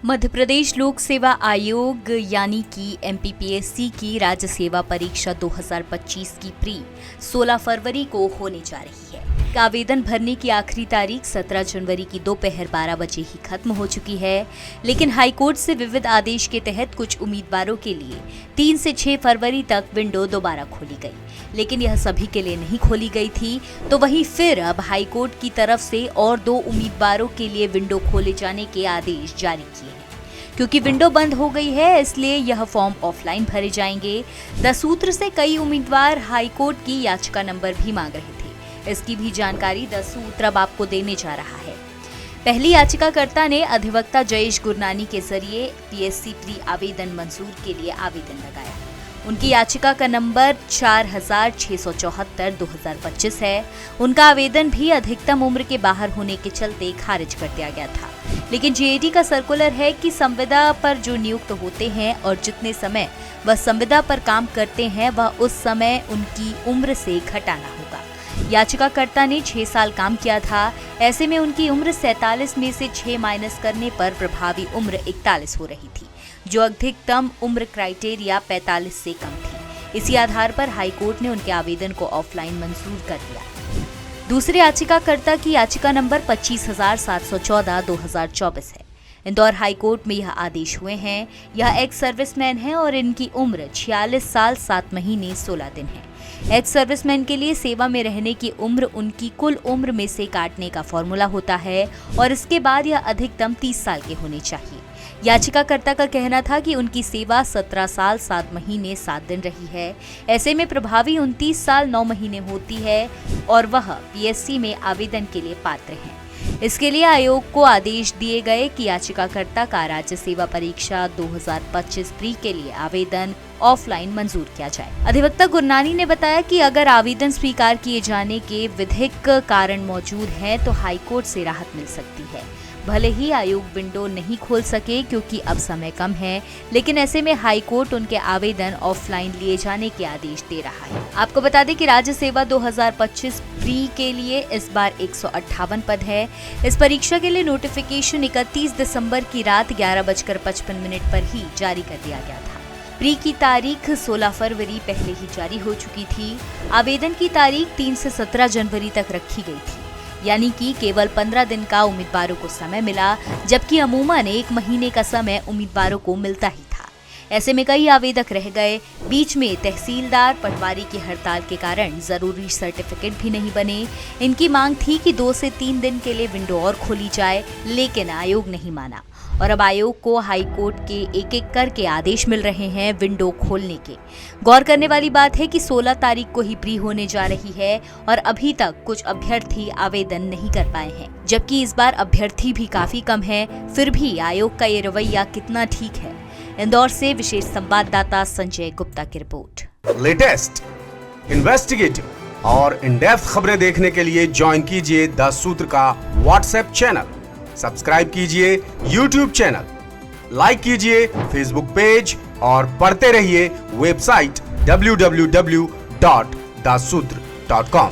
मध्य प्रदेश लोक सेवा आयोग यानी कि MPPSC की राज्य सेवा परीक्षा 2025 की प्री 16 फरवरी को होने जा रही है। आवेदन भरने की आखिरी तारीख 17 जनवरी की दोपहर 12 बजे ही खत्म हो चुकी है, लेकिन हाईकोर्ट से विविध आदेश के तहत कुछ उम्मीदवारों के लिए 3 से 6 फरवरी तक विंडो दोबारा खोली गई, लेकिन यह सभी के लिए नहीं खोली गई थी। तो वहीं फिर अब हाईकोर्ट की तरफ से और 2 उम्मीदवारों के लिए विंडो खोले जाने के आदेश जारी किए हैं। क्योंकि विंडो बंद हो गई है, इसलिए यह फॉर्म ऑफलाइन भरे जाएंगे। द सूत्र से कई उम्मीदवार हाईकोर्ट की याचिका नंबर भी मांग रहे थे। इसकी भी जानकारी द सूत्र अब आपको देने जा रहा है। पहली याचिकाकर्ता ने अधिवक्ता जयेश गुरनानी के जरिए PSC प्री आवेदन मंजूर के लिए आवेदन लगाया। उनकी याचिका का नंबर 4674/2025 है। उनका आवेदन भी अधिकतम उम्र के बाहर होने के चलते खारिज कर दिया गया था, लेकिन JAD का सर्कुलर है कि संविदा पर जो नियुक्त होते हैं और जितने समय वह संविदा पर काम करते हैं वह उस समय उनकी उम्र से घटाना होगा। याचिकाकर्ता ने 6 साल काम किया था। ऐसे में उनकी उम्र 47 में से 6 माइनस करने पर प्रभावी उम्र 41 हो रही थी, जो अधिकतम उम्र क्राइटेरिया 45 से कम थी। इसी आधार पर हाईकोर्ट ने उनके आवेदन को ऑफलाइन मंजूर कर दिया। दूसरे याचिकाकर्ता की याचिका नंबर 25,714/2024 है। इंदौर हाईकोर्ट में यह आदेश हुए हैं। यह एक्स सर्विसमैन है और इनकी उम्र 46 साल 7 महीने 16 दिन है। एक्स सर्विसमैन के लिए सेवा में रहने की उम्र उनकी कुल उम्र में से काटने का फॉर्मूला होता है और इसके बाद यह अधिकतम 30 साल के होने चाहिए। याचिकाकर्ता का कहना था कि उनकी सेवा 17 साल 7 महीने 7 दिन रही है। ऐसे में प्रभावी 29 साल 9 महीने होती है और वह PSC में आवेदन के लिए पात्र हैं। इसके लिए आयोग को आदेश दिए गए कि याचिकाकर्ता का राज्य सेवा परीक्षा 2025 प्री के लिए आवेदन ऑफलाइन मंजूर किया जाए। अधिवक्ता गुरनानी ने बताया कि अगर आवेदन स्वीकार किए जाने के विधिक कारण मौजूद हैं तो हाईकोर्ट से राहत मिल सकती है। भले ही आयोग विंडो नहीं खोल सके क्योंकि अब समय कम है, लेकिन ऐसे में हाईकोर्ट उनके आवेदन ऑफलाइन लिए जाने के आदेश दे रहा है। आपको बता दें कि राज्य सेवा 2025 प्री के लिए इस बार 158 पद है। इस परीक्षा के लिए नोटिफिकेशन 31 दिसंबर की रात 11:55 पर ही जारी कर दिया गया था। प्री की तारीख 16 फरवरी पहले ही जारी हो चुकी थी। आवेदन की तारीख 3 से 17 जनवरी तक रखी गई थी, यानी कि केवल 15 दिन का उम्मीदवारों को समय मिला, जबकि अमूमन 1 महीने का समय उम्मीदवारों को मिलता ही था। ऐसे में कई आवेदक रह गए। बीच में तहसीलदार पटवारी की हड़ताल के कारण जरूरी सर्टिफिकेट भी नहीं बने। इनकी मांग थी कि 2 से 3 दिन के लिए विंडो और खोली जाए, लेकिन आयोग नहीं माना और अब आयोग को हाईकोर्ट के एक-एक करके आदेश मिल रहे हैं विंडो खोलने के। गौर करने वाली बात है कि 16 तारीख को ही प्री होने जा रही है और अभी तक कुछ अभ्यर्थी आवेदन नहीं कर पाए हैं, जबकि इस बार अभ्यर्थी भी काफी कम है। फिर भी आयोग का ये रवैया कितना ठीक है? इंदौर से विशेष संवाददाता संजय गुप्ता की रिपोर्ट। लेटेस्ट, इन्वेस्टिगेटिव और इन डेप्थ खबरें देखने के लिए ज्वाइन कीजिए द सूत्र का व्हाट्सएप चैनल, सब्सक्राइब कीजिए YouTube चैनल, लाइक कीजिए Facebook पेज और पढ़ते रहिए वेबसाइट www.daसूत्र.com।